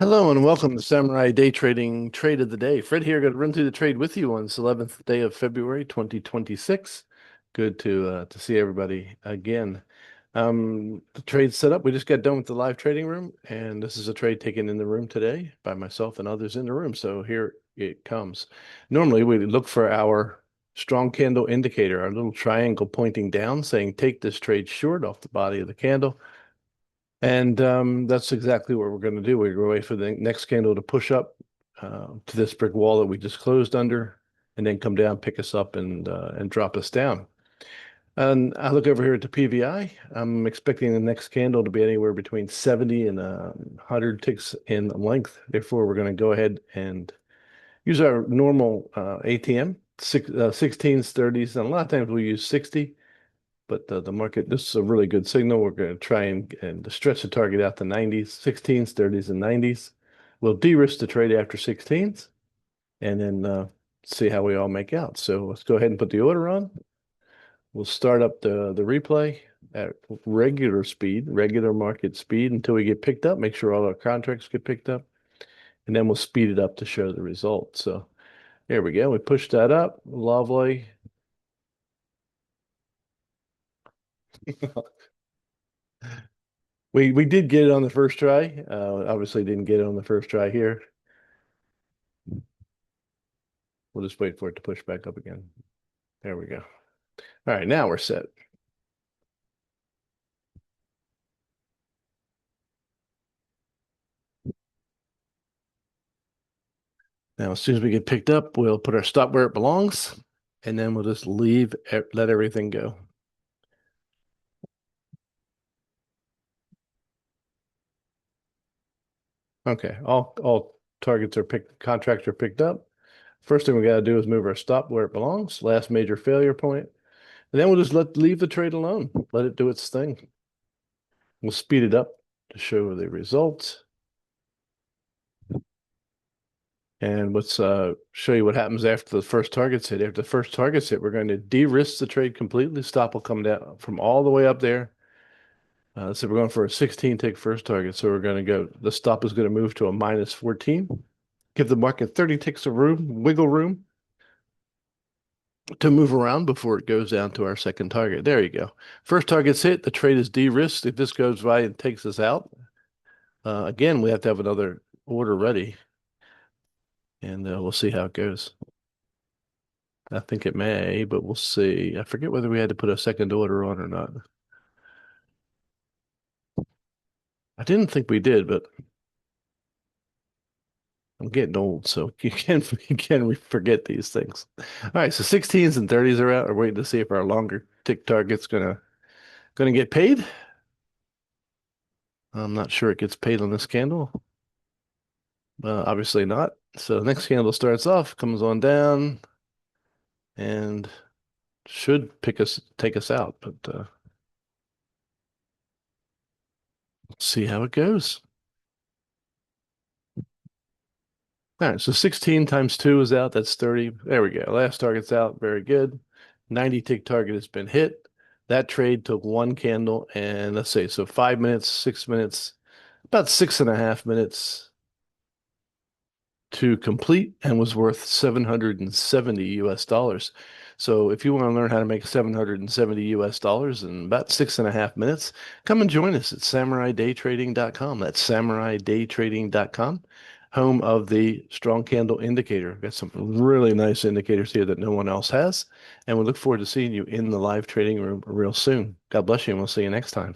Hello and welcome to Samurai Day Trading Trade of the Day. Fred here, going to run through the trade with you on this 11th day of February 2026. Good to see everybody again. The trade's set up. We just got done with the live trading room, and this is a trade taken in the room today by myself and others in the room. So here it comes. Normally, we look for our strong candle indicator, our little triangle pointing down, saying take this trade short off the body of the candle. And that's exactly what we're going to do. We're going to wait for the next candle to push up to this brick wall that we just closed under, and then come down, pick us up, and drop us down. And I look over here at the PVI. I'm expecting the next candle to be anywhere between 70 and 100 ticks in length. Therefore, we're going to go ahead and use our normal ATM, 16s, 30s, and a lot of times we use 60. But the market, this is a really good signal. We're going to try and stretch the target out to 90s, 16s, 30s, and 90s. We'll de-risk the trade after 16s and then see how we all make out. So let's go ahead and put the order on. We'll start up the replay at regular speed, regular market speed until we get picked up. Make sure all our contracts get picked up. And then we'll speed it up to show the result. So there we go. We pushed that up. Lovely. We did get it on the first try. Obviously didn't get it on the first try here. We'll just wait for it to push back up again. There we go. All right, now we're set. Now, as soon as we get picked up, we'll put our stop where it belongs, and then we'll just let everything go. Okay, all targets are picked, contracts are picked up. First thing we got to do is move our stop where it belongs, last major failure point, and then we'll just leave the trade alone, let it do its thing. We'll speed it up to show the results. And let's show you what happens after the first target's hit. After the first target's hit, we're going to de-risk the trade completely. Stop will come down from all the way up there. So we're going for a 16 tick first target. So we're going to go, the stop is going to move to a minus 14. Give the market 30 ticks of room, wiggle room to move around before it goes down to our second target. There you go. First target's hit. The trade is de-risked. If this goes by and takes us out, again, we have to have another order ready. And we'll see how it goes. I think it may, but we'll see. I forget whether we had to put a second order on or not. I didn't think we did, but I'm getting old, so you can forget these things. All right, so 16s and 30s are out. We're waiting to see if our longer tick target's gonna get paid. I'm not sure it gets paid on this candle. Obviously not. So the next candle starts off, comes on down, and should take us out, but see how it goes. All right, so 16 times 2 is out. That's 30. There we go. Last target's out. Very good. 90 tick target has been hit. That trade took one candle and let's say, so 5 minutes, 6 minutes, about 6.5 minutes to complete and was worth 770 US dollars. So if you want to learn how to make 770 US dollars in about 6.5 minutes, come and join us at SamuraiDayTrading.com. That's SamuraiDayTrading.com, home of the strong candle indicator. We've got some really nice indicators here that no one else has. And we look forward to seeing you in the live trading room real soon. God bless you, and we'll see you next time.